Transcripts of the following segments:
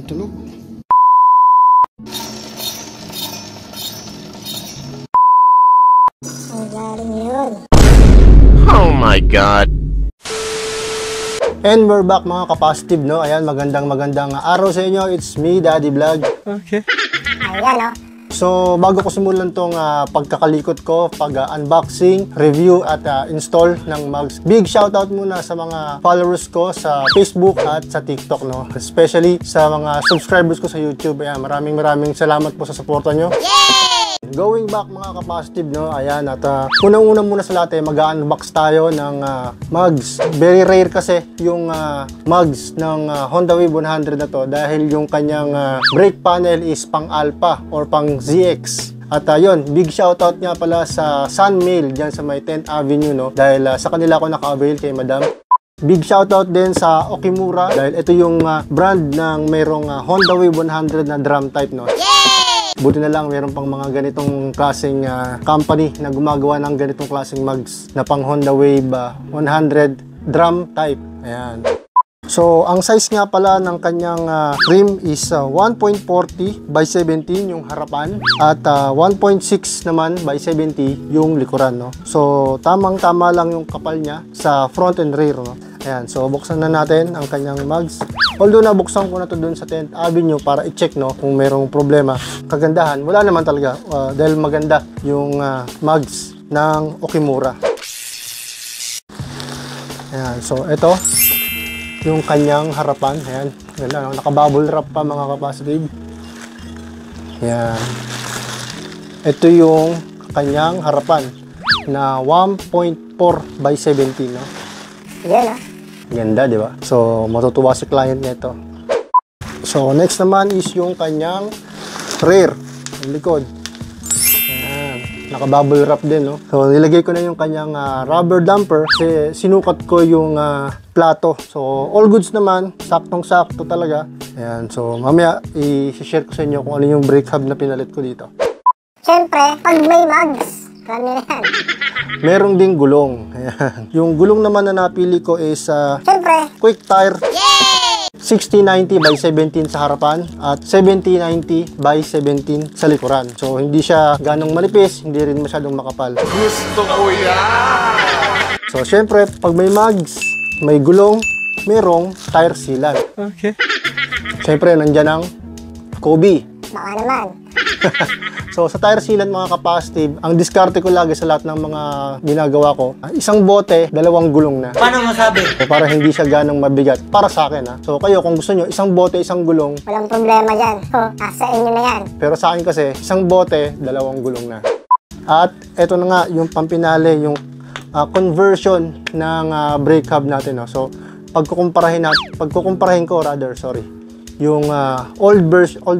tunog. Ang galing yun. Oh my God. And we're back mga ka-positive, no? Ayan, magandang araw sa inyo. It's me, Daddy Vlog. Okay. Ayan, oh. So, bago ko simulan tong pagkakalikot ko, pag-unboxing, review at install ng mugs. Big shoutout muna sa mga followers ko sa Facebook at sa TikTok, no? Especially sa mga subscribers ko sa YouTube. Ayan, maraming salamat po sa suporta nyo. Yay! Going back mga ka-positive, no? Ayan, at unang-una muna sa lahat, mag-unbox tayo ng mugs. Very rare kasi yung mugs ng Honda Wave 100 na to dahil yung kanyang brake panel is pang Alpha or pang ZX. At yun, big shoutout nga pala sa Sunmail dyan sa may 10th Avenue, no? Dahil sa kanila ako naka-avail kay Madam. Big shoutout din sa Okimura dahil ito yung brand ng mayroong Honda Wave 100 na drum type, no? Buti na lang meron pang mga ganitong klaseng company na gumagawa ng ganitong klaseng mugs na pang Honda Wave 100 drum type. Ayan. So, ang size nga pala ng kanyang rim is 1.40 by 17 yung harapan at 1.6 naman by 70 yung likuran, no? So, tamang-tama lang yung kapal niya sa front and rear, no? Ayan, so buksan na natin ang kanyang mugs. Although nabuksan ko na to dun sa 10th Avenue para i-check, no, kung merong problema. Kagandahan, wala naman talaga dahil maganda yung mugs ng Okimura. Ayan, so ito yung kanyang harapan. Ayan, ganda, no? Naka-bubble wrap pa mga ka-positive. Ayan. Ito yung kanyang harapan na 1.4 by 17, no? Yan, ah. Ganda, di ba? So, matutuwa si client nito. So, next naman is yung kanyang rear, ang likod. Ayan, naka-bubble wrap din, no? So, nilagay ko na yung kanyang rubber damper kasi sinukat ko yung plato. So, all goods naman, saktong-sakto talaga. Ayan, so mamaya i-share ko sa inyo kung ano yung brake hub na pinalit ko dito. Siyempre, pag may mugs, alam nyo na yan. Meron ding gulong. Ayan. Yung gulong naman na napili ko is Siyempre, quick tire. 6090 by 17 sa harapan at 7090 by 17 sa likuran. So, hindi siya ganong manipis, hindi rin masyadong makapal. Gusto ko yan! So, syempre, pag may mugs, may gulong, merong tire sealant. okay. Syempre, nandyan ang Kobe. Baka naman. So, sa tire sealant mga ka-positive, ang diskarte ko lagi sa lahat ng mga ginagawa ko, isang bote, dalawang gulong na. Paano masabi? So, para hindi siya ganong mabigat. Para sa akin, ha. So, kayo, kung gusto nyo, isang bote, isang gulong. Walang problema dyan. Nasa inyo na yan. Pero sa akin kasi, isang bote, dalawang gulong na. At eto na nga, yung pampinale, yung conversion ng brake hub natin, no? So, pagkukumparahin ko, yung old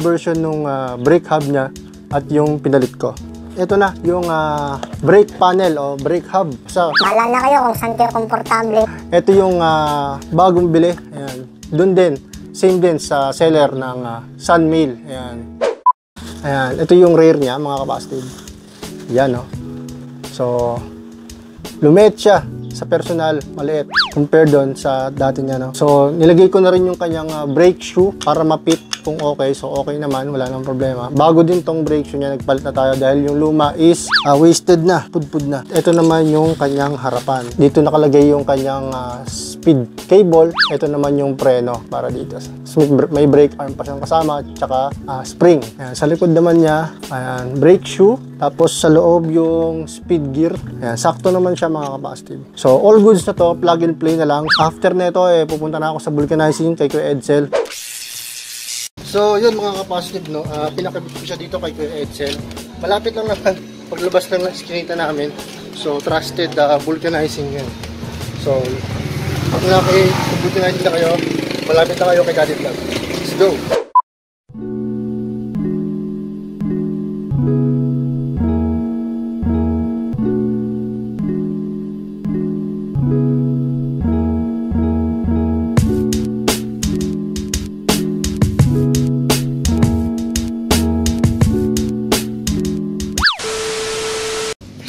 version nung brake hub niya at yung pinalit ko. Ito na, yung brake panel o brake hub. So, Bahala na kayo kung saan kayo komportable. ito yung bagong bili. Ayan. Doon din, same din sa seller ng Sunmail. Ayan. Ayan. Ito yung rear niya, mga kapastig. Yan, no? So, lumiit siya sa personal, maliit compared doon sa dati niya, no? So, nilagay ko na rin yung kanyang brake shoe para mapit kung okay. So, okay naman, wala nang problema. Bago din tong brake shoe niya, nagpalit na tayo dahil yung luma is wasted na, pudpud na. Ito naman yung kanyang harapan. Dito nakalagay yung kanyang speed cable. Ito naman yung preno para dito. May brake arm pa siyang kasama, tsaka spring. Ayan, sa likod naman niya, ayan, brake shoe. Tapos sa loob yung speed gear. Ayan, sakto naman siya mga ka-positive. So, all goods na to, plug and play na lang. After nito, pupunta na ako sa vulcanizing kay Kuya Edsel. So, yun mga ka-positive, no? Pinakabit ko siya dito kay Kuya Edsel. Malapit lang naman, paglabas lang ng skinita namin. So, trusted vulcanizing yun. So, pag vulcanizing na kayo, malapit na kayo kay Daddy Vlog. Let's go!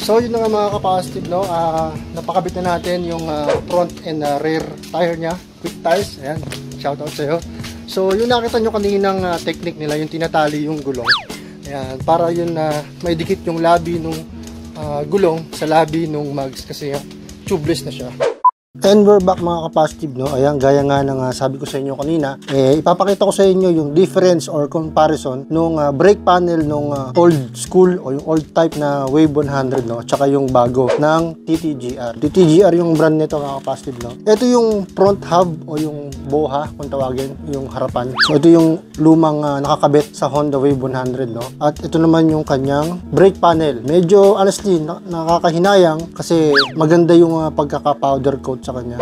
So yun na nga mga ka-positive, no? Napakabit na natin yung front and rear tire niya, quick tires. Ayan, shoutout sa'yo. So, yung nakita nyo kaninang technique nila, yung tinatali yung gulong. Ayan, para yun na maidikit yung labi nung gulong sa labi nung mugs kasi tubeless na siya. And we're back mga ka-positive, no? Ayan, gaya nga ng sabi ko sa inyo kanina, ipapakita ko sa inyo yung difference or comparison nung brake panel nung old school o yung old type na Wave 100, no? Tsaka yung bago ng TTGR. TTGR yung brand nito mga ka-positive, no? Ito yung front hub o yung boha kung tawagin, yung harapan. So ito yung lumang nakakabit sa Honda Wave 100, no? At ito naman yung kanyang brake panel. Medyo honestly nakakahinayang kasi maganda yung pagkaka-powder coat sa kanya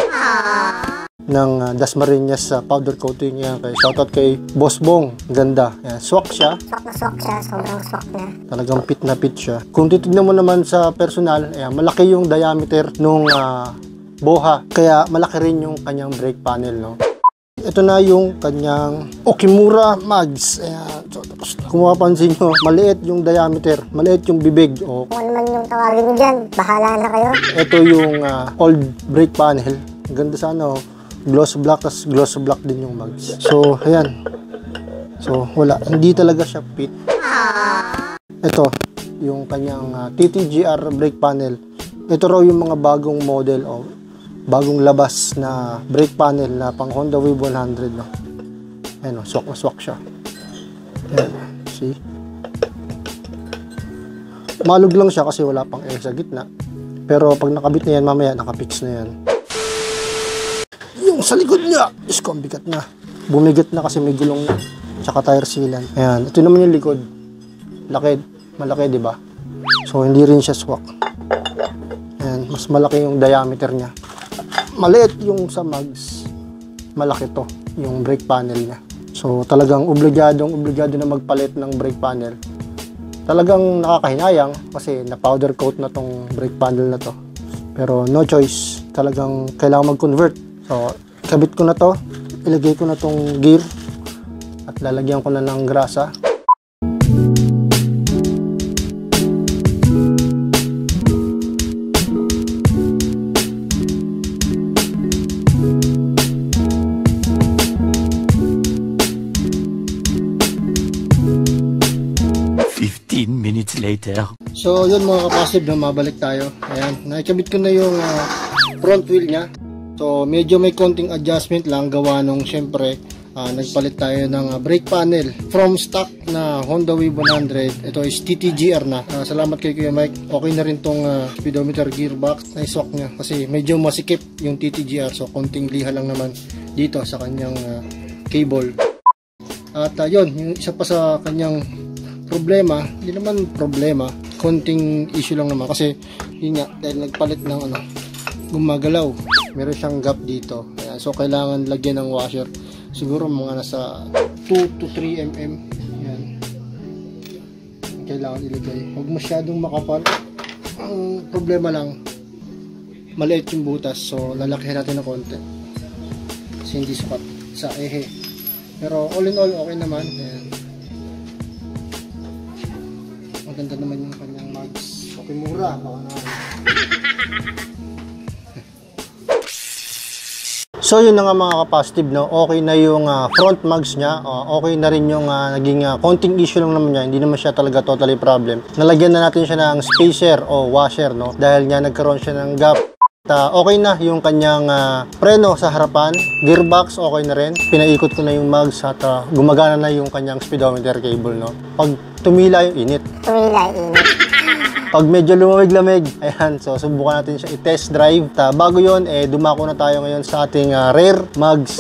ng Dasmariñas powder coating yan. Kaya shoutout kay Boss Bong, ganda. Yan, swak siya. Swak na swak siya, sobrang swak na. Talagang pit na pit siya. Kung titignan mo naman sa personal, ayan, malaki yung diameter nung boha, kaya malaki rin yung kanyang brake panel, no? Ito na yung kanyang Okimura mugs. Ayan. So, tapos kung mapapansin nyo, maliit yung diameter, maliit yung bibig. O, Kung ano man yung tawagin nyo dyan, bahala na kayo. ito yung old brake panel. Ang ganda sana, gloss black, tas gloss black din yung mugs. So, ayan. So, wala. Hindi talaga siya fit. Ito, yung kanyang TTGR brake panel. Ito raw yung mga bagong model o bagong labas na brake panel na pang Honda Wave 100, no? Ayan, swak na swak siya. Ayan, see? Malug lang siya kasi wala pang air sa gitna. Pero pag nakabit na yan, mamaya nakapix na yan. Yung sa likod niya, isko, ang bigat na. Bumigit na kasi may gulong na. Tsaka tire sealant. Ayan, ito naman yung likod. Laki, malaki, di ba? So, hindi rin siya swak. Ayan, mas malaki yung diameter niya. Maliit yung sa mugs, malaki to yung brake panel niya. So talagang obligado na magpalit ng brake panel. Talagang nakakahinayang kasi na powder coat na tong brake panel na to. Pero no choice, talagang kailangan mag-convert. So kabit ko na to, ilagay ko na tong gear at lalagyan ko na ng grasa. 15 minutes later. So yun mga kapasib, na mabalik tayo. Ayan, nakikabit ko na yung front wheel niya. So medyo may konting adjustment lang gawa nung syempre nagpalit tayo ng brake panel from stock na Honda Wave 100. Ito is TTGR na. Salamat kay Kuya Mike. Okay na rin tong speedometer gearbox na iswak niya kasi medyo masikip yung TTGR. So konting liha lang naman dito sa kanyang cable. At yun, yung isa pa sa kanyang problema, hindi naman problema, konting issue lang naman kasi yun nga, dahil nagpalit ng gumagalaw, meron siyang gap dito. Ayan, so kailangan lagyan ng washer, siguro mga nasa 2 to 3 mm. Ayan, kailangan ilagay, huwag masyadong makapal. Ang problema lang, maliit yung butas, so lalakihan natin ng konti kasi hindi sukat sa ehe, pero all in all okay naman. Ayan, maganda naman yung kanyang mugs. Okay, mura. Baka na. So yun na nga mga ka-positive, no? Okay na yung front mugs niya. Okay na rin yung naging konting issue lang naman niya. Hindi naman siya talaga totally problem. Nalagyan na natin siya ng spacer o washer, no? Dahil nga nagkaroon siya ng gap. Okay na yung kanyang preno sa harapan, gearbox okay na rin. Pinaikot ko na yung mugs at gumagana na yung kanyang speedometer cable, no? Pag tumila yung init. Pag medyo lumamig-lamig, ayan, so subukan natin siya i-test drive. Bago yon, dumako na tayo ngayon sa ating rear mugs.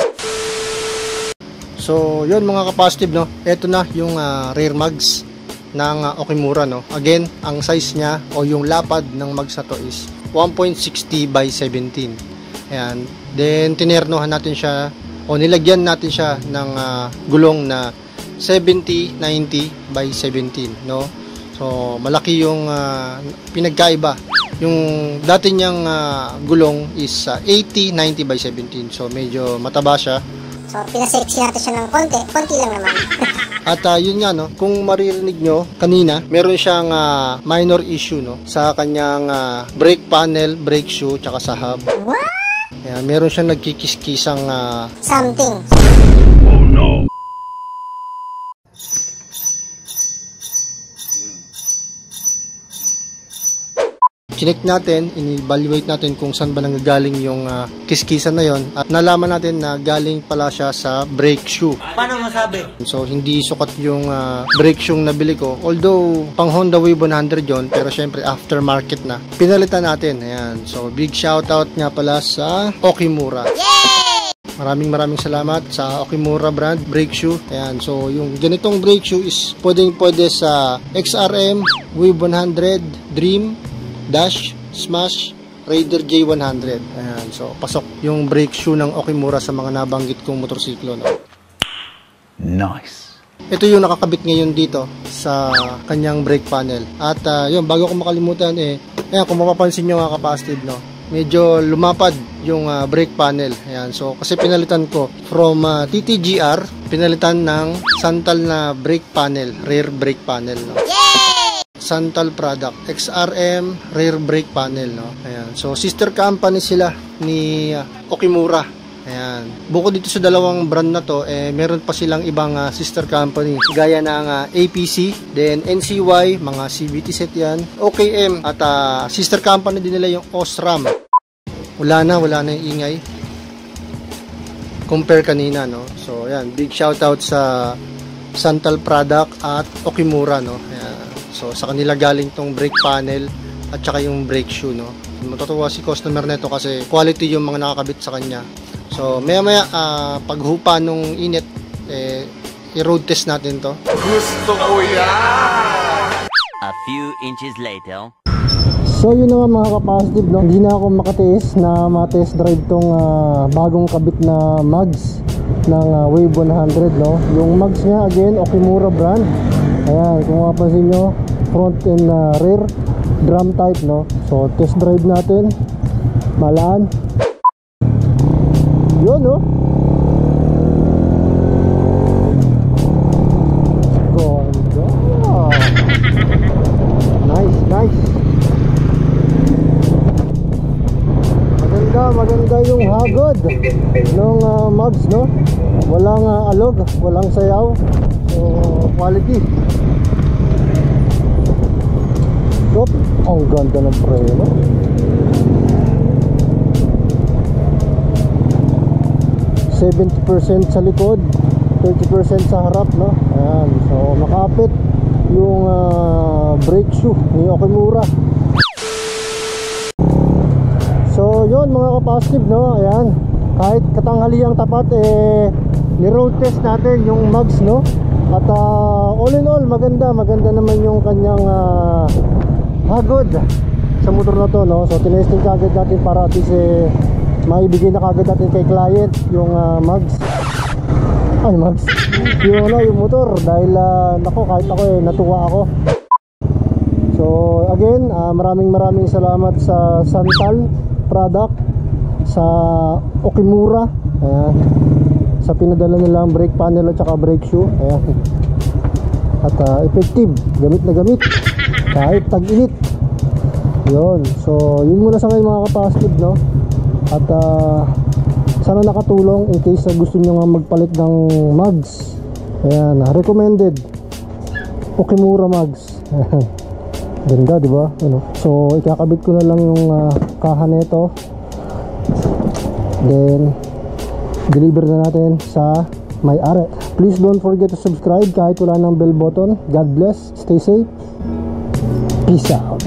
So yun mga ka-positive, no? Ito na yung rear mugs ng Okimura, no? Again, ang size niya o yung lapad ng mugs na to is 1.60 by 17. Ayan. Then tinernohan natin siya o nilagyan natin siya ng gulong na 70-90 by 17, no? So malaki yung pinagkaiba. Yung dati niyang gulong is 80-90 by 17. So medyo mataba siya. So pinasexy natin siya ng konti lang naman. At yun nga, no, kung maririnig nyo kanina, meron siyang minor issue, no, sa kanyang brake panel, brake shoe, tsaka sa hub. What? Ayan, meron siyang nagkikiskisang Something. Oh no. chinek natin, in-evaluate natin kung saan ba nanggagaling yung kiskisan na yon, at nalaman natin na galing pala siya sa brake shoe. Paano masabi? So hindi sukat yung brake shoe nabili ko, although pang Honda Wave 100 yon, pero syempre aftermarket na, pinalitan natin. Ayan, so big shoutout nga pala sa Okimura. Maraming salamat sa Okimura brand brake shoe. Ayan, so yung ganitong brake shoe is pwede sa XRM, Wave 100, Dream, Dash, Smash, Raider J100. Ayan, so pasok yung brake shoe ng Okimura sa mga nabanggit kong motorsiklo, no? Nice. Ito yung nakakabit ngayon dito sa kanyang brake panel. At yun, bago ko makalimutan, ayan, kung mapapansin nyo nga kapastid, no, medyo lumapad yung brake panel. Ayan, so kasi pinalitan ko from TTGR, pinalitan ng Santal na brake panel, rear brake panel, no? Santal product, XRM rear brake panel, no? Ayan, so sister company sila ni Okimura. Ayan, bukod dito sa dalawang brand na to, meron pa silang ibang sister company gaya ng APC, then NCY, mga CVT set yan, OKM, at sister company din nila yung Osram. Wala na yung ingay compare kanina, no? So ayan, big shoutout sa Santal product at Okimura, no? Ayan, so sa kanila galing tong brake panel at saka yung brake shoe, no? Matutuwa si customer nito kasi quality yung mga nakakabit sa kanya. So maya paghupa nung init, i-road test natin to. Gusto ko yan! A few inches later. So yun na nga mga ka-positive, no? Hindi na ako makatiis na ma-test drive tong bagong kabit na mags ng Wave 100, no? Yung mags niya, again, Okimura brand. Ayan, kung mapapansin nyo, front and rear drum type, no? So test drive natin, malaan yun, no? Ganda. Nice. Maganda yung hagod ng mags, no? Walang alog, walang sayaw. So quality. Top, ang ganda ng preno. %70 sa likod, 30% sa harap, no? Ayan, so nakapit yung brake shoe ni Okimura. So yun mga ka-positive, no? Ayan, kahit katanghaliang tapat, ni-road test natin yung mags, no? At all in all, maganda naman yung kanyang hagod sa motor na to, no? So tinesting kagad natin para at least maibigay na kagad natin kay client yung mags. Ay, mags. yung motor. Dahil nako, kahit ako natuwa ako. So again, maraming salamat sa Santal product, sa Okimura. Ayan, sa pinadala nilang brake panel at saka brake shoe. Ayan. At effective, gamit na gamit kahit tag-init. Yun, so yun muna sa ngayon mga ka-positive, no? At sana nakatulong in case gusto nyo nga magpalit ng mags. Ayan, recommended Okimura mags. Ganda, di ba? Ano? So ikakabit ko na lang yung kaha nito, then deliver na natin sa may-ari. Please don't forget to subscribe kahit wala ng bell button. God bless, stay safe, peace out.